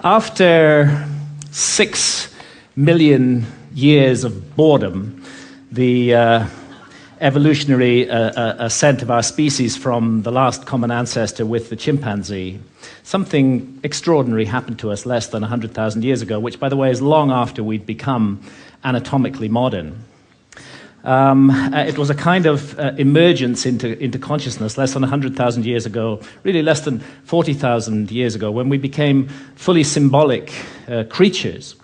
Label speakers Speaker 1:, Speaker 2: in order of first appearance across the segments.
Speaker 1: After 6 million years of boredom, the evolutionary ascent of our species from the last common ancestor with the chimpanzee, something extraordinary happened to us less than 100,000 years ago, which, by the way, is long after we'd become anatomically modern. It was a kind of emergence into consciousness less than 100,000 years ago, really less than 40,000 years ago, when we became fully symbolic creatures.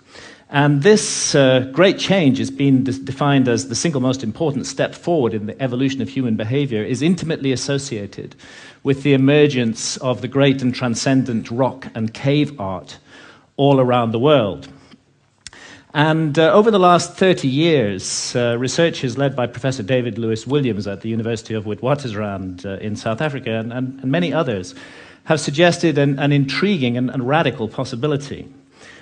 Speaker 1: And this great change has been defined as the single most important step forward in the evolution of human behavior, is intimately associated with the emergence of the great and transcendent rock and cave art all around the world. And over the last 30 years, researchers led by Professor David Lewis Williams at the University of Witwatersrand in South Africa and many others have suggested an intriguing and radical possibility,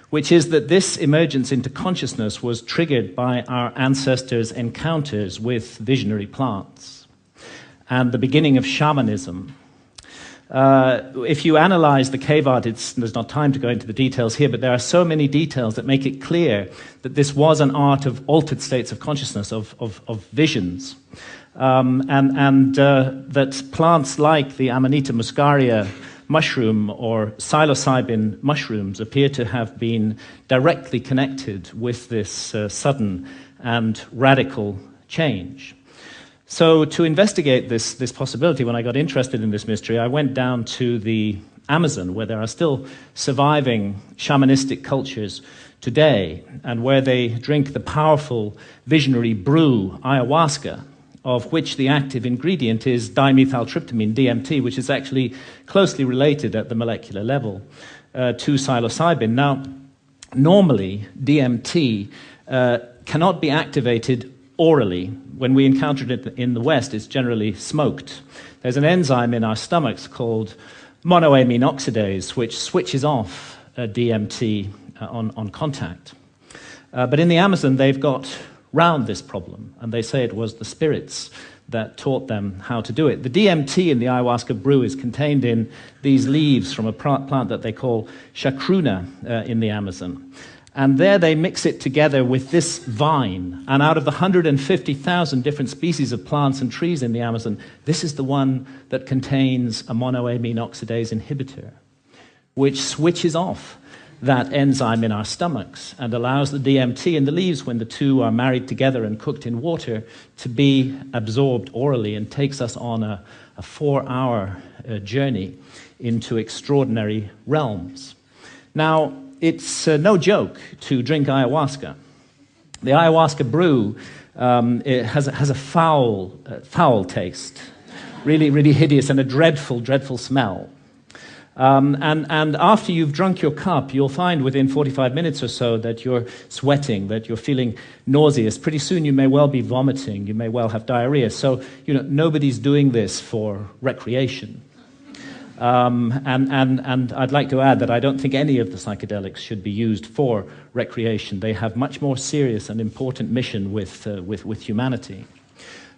Speaker 1: which is that this emergence into consciousness was triggered by our ancestors' encounters with visionary plants and the beginning of shamanism. If you analyze the cave art, there's not time to go into the details here, but there are so many details that make it clear that this was an art of altered states of consciousness, of visions, and that plants like the Amanita muscaria mushroom or psilocybin mushrooms appear to have been directly connected with this sudden and radical change. So to investigate this possibility, when I got interested in this mystery, I went down to the Amazon, where there are still surviving shamanistic cultures today, and where they drink the powerful visionary brew ayahuasca, of which the active ingredient is dimethyltryptamine, DMT, which is actually closely related at the molecular level to psilocybin. Now, normally, DMT cannot be activated orally. When we encounter it in the West, it's generally smoked. There's an enzyme in our stomachs called monoamine oxidase, which switches off DMT on contact. But in the Amazon, they've got round this problem, and they say it was the spirits that taught them how to do it. The DMT in the ayahuasca brew is contained in these leaves from a plant that they call chacruna in the Amazon. And there they mix it together with this vine. And out of the 150,000 different species of plants and trees in the Amazon, this is the one that contains a monoamine oxidase inhibitor, which switches off that enzyme in our stomachs and allows the DMT in the leaves, when the two are married together and cooked in water, to be absorbed orally and takes us on a 4-hour journey into extraordinary realms. Now, it's no joke to drink ayahuasca. The ayahuasca brew it has a foul taste, really hideous, and a dreadful smell. And after you've drunk your cup, you'll find within 45 minutes or so that you're sweating, that you're feeling nauseous. Pretty soon you may well be vomiting, you may well have diarrhea. So, nobody's doing this for recreation. And I'd like to add that I don't think any of the psychedelics should be used for recreation. They have much more serious and important mission with humanity.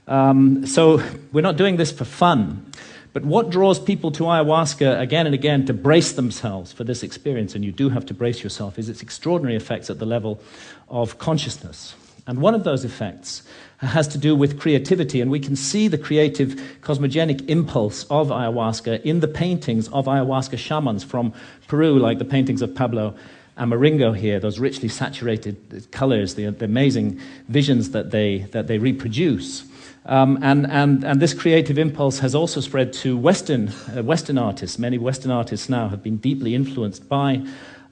Speaker 1: So we're not doing this for fun. But what draws people to ayahuasca again and again to brace themselves for this experience, and you do have to brace yourself, is its extraordinary effects at the level of consciousness. And one of those effects has to do with creativity, and we can see the creative cosmogenic impulse of ayahuasca in the paintings of ayahuasca shamans from Peru, like the paintings of Pablo Amaringo here, those richly saturated colors, the amazing visions that they reproduce. And this creative impulse has also spread to Western artists. Many Western artists now have been deeply influenced by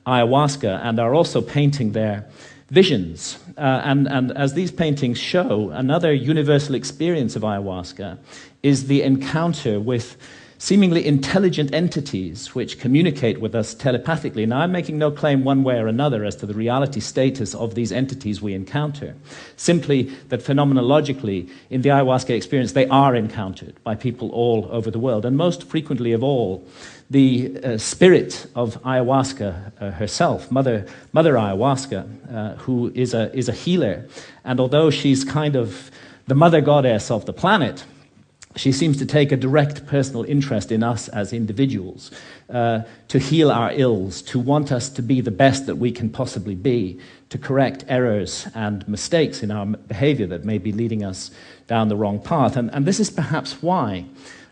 Speaker 1: ayahuasca and are also painting their visions. And as these paintings show, another universal experience of ayahuasca is the encounter with seemingly intelligent entities which communicate with us telepathically. Now, I'm making no claim one way or another as to the reality status of these entities we encounter, simply that phenomenologically, in the ayahuasca experience, they are encountered by people all over the world. And most frequently of all, the spirit of ayahuasca herself, Mother Ayahuasca, who is a healer. And although she's kind of the mother goddess of the planet, She seems to take a direct personal interest in us as individuals, to heal our ills, to want us to be the best that we can possibly be, to correct errors and mistakes in our behavior that may be leading us down the wrong path. And this is perhaps why,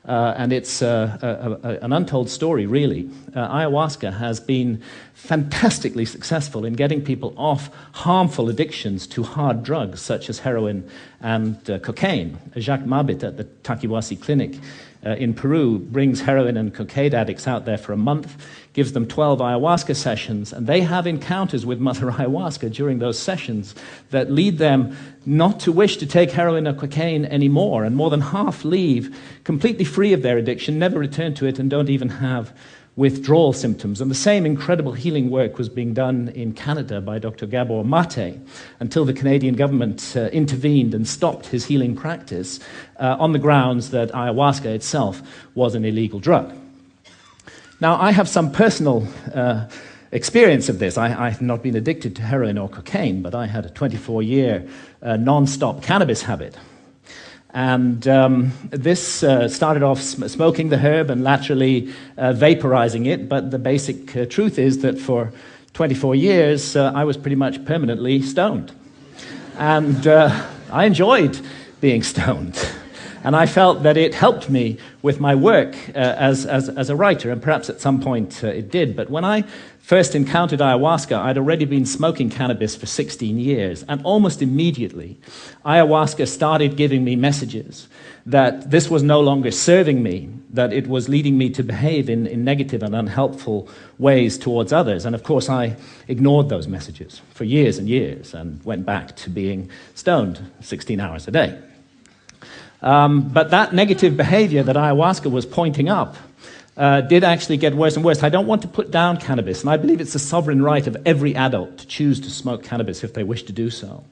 Speaker 1: and it's an untold story, really. Ayahuasca has been fantastically successful in getting people off harmful addictions to hard drugs such as heroin and cocaine. Jacques Mabit at the Takiwasi Clinic in Peru brings heroin and cocaine addicts out there for a month, gives them 12 ayahuasca sessions, and they have encounters with Mother Ayahuasca during those sessions that lead them not to wish to take heroin or cocaine anymore, and more than half leave completely free of their addiction, never return to it, and don't even have withdrawal symptoms. And the same incredible healing work was being done in Canada by Dr. Gabor Mate until the Canadian government intervened and stopped his healing practice on the grounds that ayahuasca itself was an illegal drug. Now, I have some personal experience of this. I've not been addicted to heroin or cocaine, but I had a 24-year non-stop cannabis habit. And this started off smoking the herb and laterally vaporizing it, but the basic truth is that for 24 years, I was pretty much permanently stoned. And I enjoyed being stoned. And I felt that it helped me with my work as a writer, and perhaps at some point it did. But when I first encountered ayahuasca, I'd already been smoking cannabis for 16 years, and almost immediately, ayahuasca started giving me messages that this was no longer serving me, that it was leading me to behave in negative and unhelpful ways towards others. And of course, I ignored those messages for years and years and went back to being stoned 16 hours a day. But that negative behavior that ayahuasca was pointing up did actually get worse and worse. I don't want to put down cannabis, and I believe it's the sovereign right of every adult to choose to smoke cannabis if they wish to do so.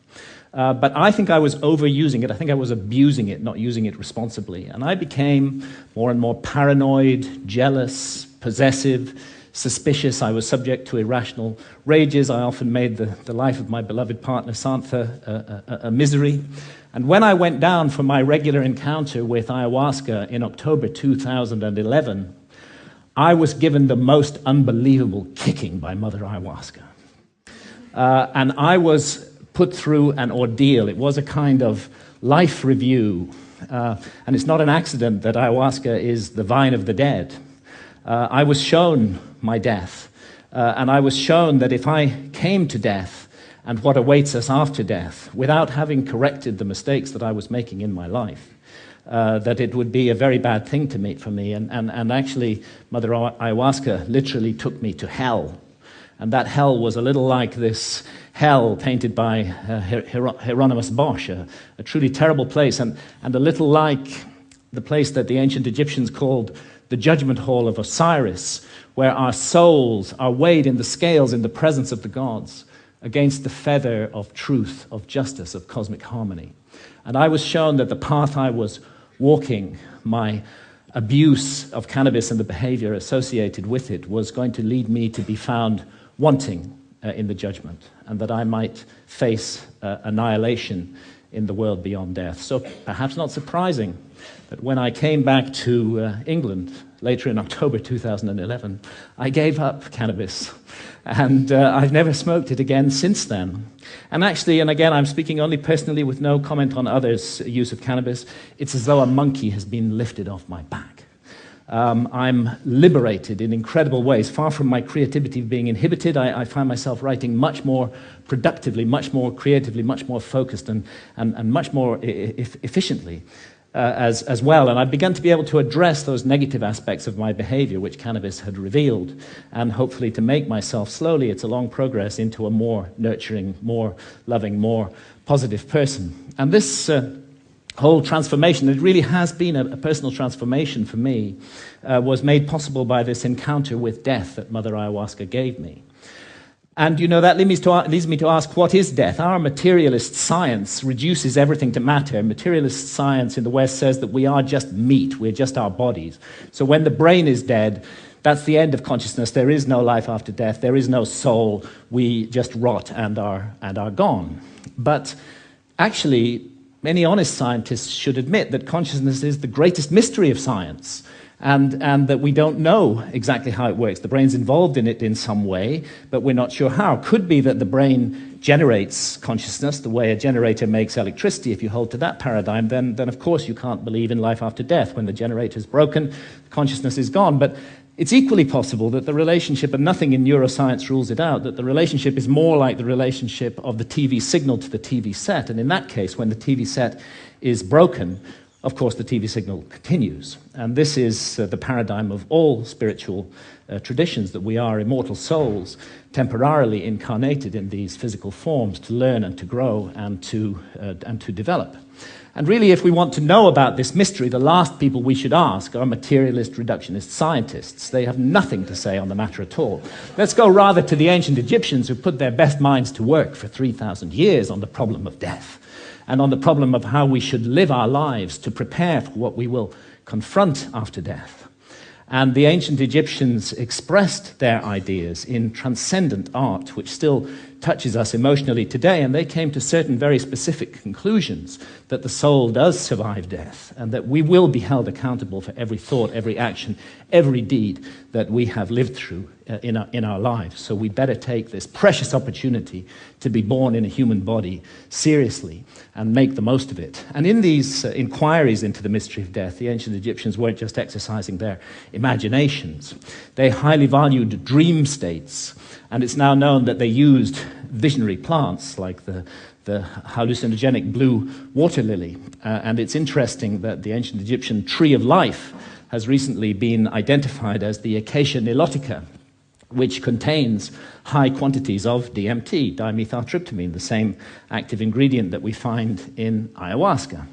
Speaker 1: But I think I was overusing it. I think I was abusing it, not using it responsibly. And I became more and more paranoid, jealous, possessive, suspicious. I was subject to irrational rages. I often made the life of my beloved partner, Santha, a misery. And when I went down for my regular encounter with ayahuasca in October 2011, I was given the most unbelievable kicking by Mother Ayahuasca. And I was put through an ordeal. It was a kind of life review. And it's not an accident that ayahuasca is the vine of the dead. I was shown my death. And I was shown that if I came to death, and what awaits us after death, without having corrected the mistakes that I was making in my life, that it would be a very bad thing for me. And actually, Mother Ayahuasca literally took me to hell. And that hell was a little like this hell painted by Hieronymus Bosch, a truly terrible place, and a little like the place that the ancient Egyptians called the judgment hall of Osiris, where our souls are weighed in the scales in the presence of the gods, against the feather of truth, of justice, of cosmic harmony. And I was shown that the path I was walking, my abuse of cannabis and the behavior associated with it, was going to lead me to be found wanting in the judgment, and that I might face annihilation in the world beyond death. So perhaps not surprising that when I came back to England later in October 2011, I gave up cannabis. And I've never smoked it again since then. And actually, and again, I'm speaking only personally with no comment on others' use of cannabis, it's as though a monkey has been lifted off my back. I'm liberated in incredible ways. Far from my creativity being inhibited, I find myself writing much more productively, much more creatively, much more focused, and much more efficiently. As well, and I've begun to be able to address those negative aspects of my behavior which cannabis had revealed, and hopefully to make myself slowly, it's a long progress, into a more nurturing, more loving, more positive person. And this whole transformation, it really has been a personal transformation for me, was made possible by this encounter with death that Mother Ayahuasca gave me. And, you know, that leads me to ask, what is death? Our materialist science reduces everything to matter. Materialist science in the West says that we are just meat, we're just our bodies. So when the brain is dead, that's the end of consciousness. There is no life after death. There is no soul. We just rot and are gone. But actually, many honest scientists should admit that consciousness is the greatest mystery of science, and that we don't know exactly how it works. The brain's involved in it in some way, but we're not sure how. Could be that the brain generates consciousness the way a generator makes electricity. If you hold to that paradigm, then of course you can't believe in life after death. When the generator's broken, consciousness is gone. But it's equally possible that the relationship, and nothing in neuroscience rules it out, that the relationship is more like the relationship of the TV signal to the TV set. And in that case, when the TV set is broken, of course, the TV signal continues. And this is the paradigm of all spiritual traditions, that we are immortal souls, temporarily incarnated in these physical forms to learn and to grow and to develop. And really, if we want to know about this mystery, the last people we should ask are materialist reductionist scientists. They have nothing to say on the matter at all. Let's go rather to the ancient Egyptians, who put their best minds to work for 3,000 years on the problem of death and on the problem of how we should live our lives to prepare for what we will confront after death. And the ancient Egyptians expressed their ideas in transcendent art, which still touches us emotionally today, and they came to certain very specific conclusions that the soul does survive death and that we will be held accountable for every thought, every action, every deed that we have lived through in our lives. So we better take this precious opportunity to be born in a human body seriously and make the most of it. And in these inquiries into the mystery of death, the ancient Egyptians weren't just exercising their imaginations. They highly valued dream states, and it's now known that they used visionary plants like the hallucinogenic blue water lily. And it's interesting that the ancient Egyptian tree of life has recently been identified as the Acacia nilotica, which contains high quantities of DMT, dimethyltryptamine, the same active ingredient that we find in ayahuasca.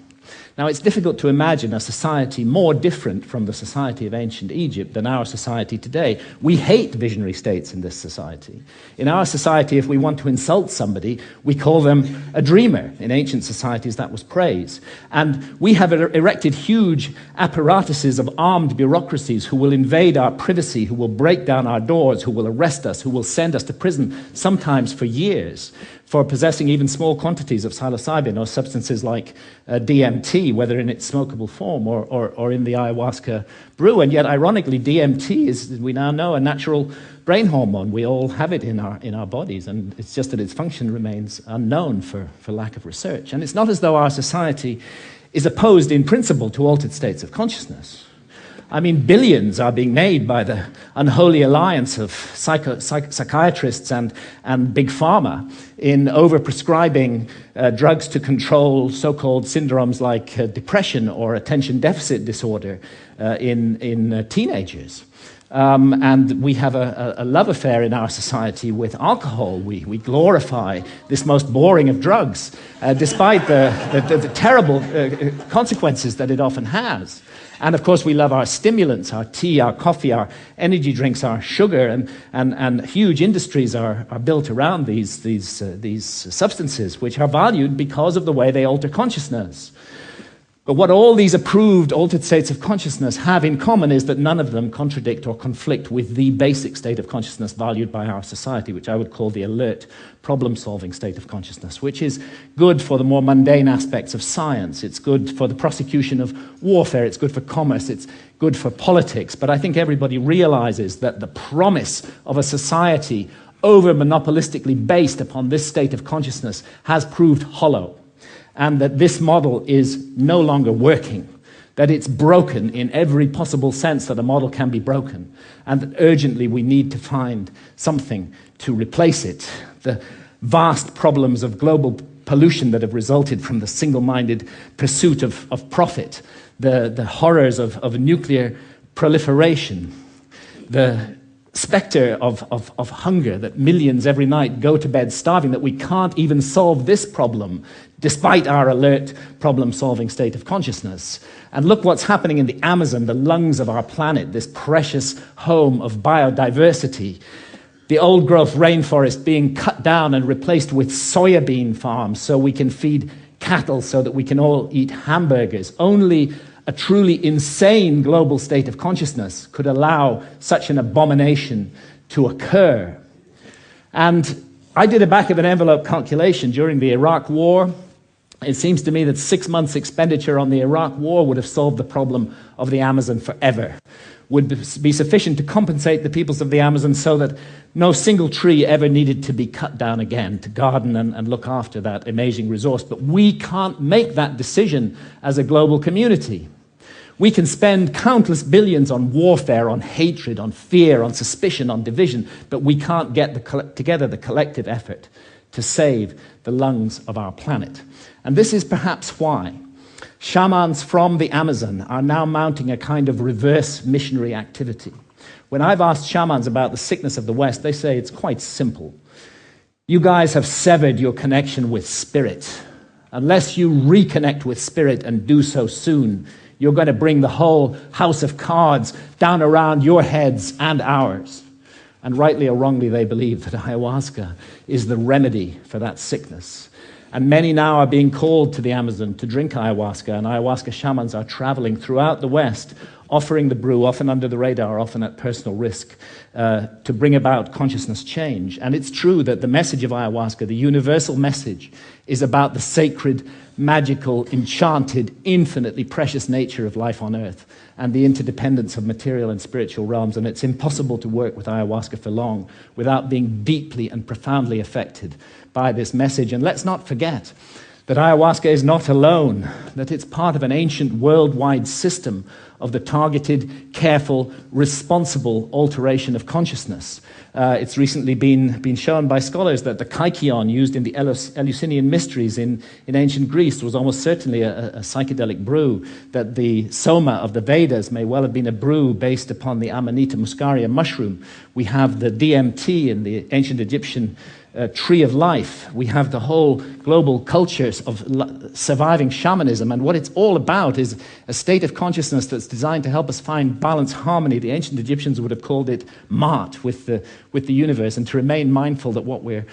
Speaker 1: Now, it's difficult to imagine a society more different from the society of ancient Egypt than our society today. We hate visionary states in this society. In our society, if we want to insult somebody, we call them a dreamer. In ancient societies, that was praise. And we have erected huge apparatuses of armed bureaucracies who will invade our privacy, who will break down our doors, who will arrest us, who will send us to prison, sometimes for years, for possessing even small quantities of psilocybin or substances like DMT, whether in its smokable form or in the ayahuasca brew. And yet, ironically, DMT is, we now know, a natural brain hormone. We all have it in our bodies, and it's just that its function remains unknown for lack of research. And it's not as though our society is opposed in principle to altered states of consciousness. I mean, billions are being made by the unholy alliance of psychiatrists and big pharma in overprescribing drugs to control so-called syndromes like depression or attention deficit disorder in teenagers. And we have a love affair in our society with alcohol. We glorify this most boring of drugs, despite the terrible consequences that it often has. And of course, we love our stimulants, our tea, our coffee, our energy drinks, our sugar, and huge industries are built around these substances, which are valued because of the way they alter consciousness. But what all these approved altered states of consciousness have in common is that none of them contradict or conflict with the basic state of consciousness valued by our society, which I would call the alert, problem-solving state of consciousness, which is good for the more mundane aspects of science. It's good for the prosecution of warfare. It's good for commerce. It's good for politics. But I think everybody realizes that the promise of a society over-monopolistically based upon this state of consciousness has proved hollow, and that this model is no longer working, that it's broken in every possible sense that a model can be broken, and that urgently we need to find something to replace it. The vast problems of global pollution that have resulted from the single-minded pursuit of profit, the horrors of nuclear proliferation, the specter of hunger, that millions every night go to bed starving, that we can't even solve this problem despite our alert problem-solving state of consciousness. And look what's happening in the Amazon, the lungs of our planet, this precious home of biodiversity. The old-growth rainforest being cut down and replaced with soybean farms so we can feed cattle, so that we can all eat hamburgers. Only a truly insane global state of consciousness could allow such an abomination to occur. And I did a back-of-an-envelope calculation during the Iraq War. It seems to me that 6 months' expenditure on the Iraq war would have solved the problem of the Amazon forever, would be sufficient to compensate the peoples of the Amazon so that no single tree ever needed to be cut down again to garden and look after that amazing resource. But we can't make that decision as a global community. We can spend countless billions on warfare, on hatred, on fear, on suspicion, on division, but we can't get together the collective effort to save the lungs of our planet. And this is perhaps why shamans from the Amazon are now mounting a kind of reverse missionary activity. When I've asked shamans about the sickness of the West, they say it's quite simple. You guys have severed your connection with spirit. Unless you reconnect with spirit and do so soon, you're going to bring the whole house of cards down around your heads and ours. And rightly or wrongly, they believe that ayahuasca is the remedy for that sickness. And many now are being called to the Amazon to drink ayahuasca, and ayahuasca shamans are traveling throughout the West, offering the brew, often under the radar, often at personal risk, to bring about consciousness change. And it's true that the message of ayahuasca, the universal message, is about the sacred, magical, enchanted, infinitely precious nature of life on Earth and the interdependence of material and spiritual realms. And it's impossible to work with ayahuasca for long without being deeply and profoundly affected by this message. And let's not forget that ayahuasca is not alone, that it's part of an ancient worldwide system of the targeted, careful, responsible alteration of consciousness. It's recently been shown by scholars that the kykeon used in the Eleusinian mysteries in ancient Greece was almost certainly a psychedelic brew, that the soma of the Vedas may well have been a brew based upon the Amanita muscaria mushroom. We have the DMT in the ancient Egyptian tree of life. We have the whole global cultures of surviving shamanism, and what it's all about is a state of consciousness that's designed to help us find balance, harmony. The ancient Egyptians would have called it Ma'at, with the universe, and to remain mindful that what we're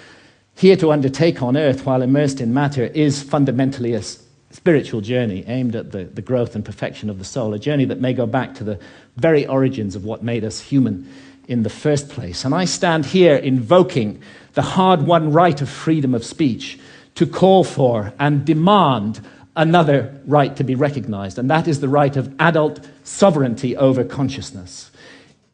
Speaker 1: here to undertake on Earth while immersed in matter is fundamentally a spiritual journey aimed at the growth and perfection of the soul, a journey that may go back to the very origins of what made us human in the first place. And I stand here invoking the hard-won right of freedom of speech to call for and demand another right to be recognized, and that is the right of adult sovereignty over consciousness.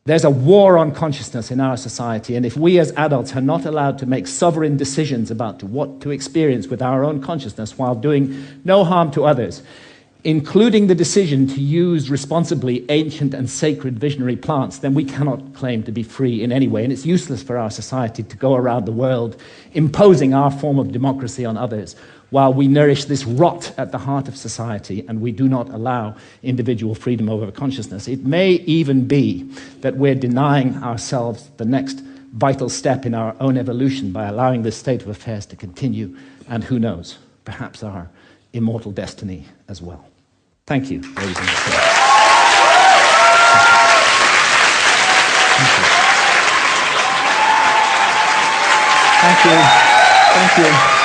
Speaker 1: There's a war on consciousness in our society, and if we as adults are not allowed to make sovereign decisions about what to experience with our own consciousness while doing no harm to others, including the decision to use responsibly ancient and sacred visionary plants, then we cannot claim to be free in any way. And it's useless for our society to go around the world imposing our form of democracy on others while we nourish this rot at the heart of society and we do not allow individual freedom over consciousness. It may even be that we're denying ourselves the next vital step in our own evolution by allowing this state of affairs to continue, and who knows, perhaps our immortal destiny as well. Thank you, ladies and gentlemen. Thank you. Thank you.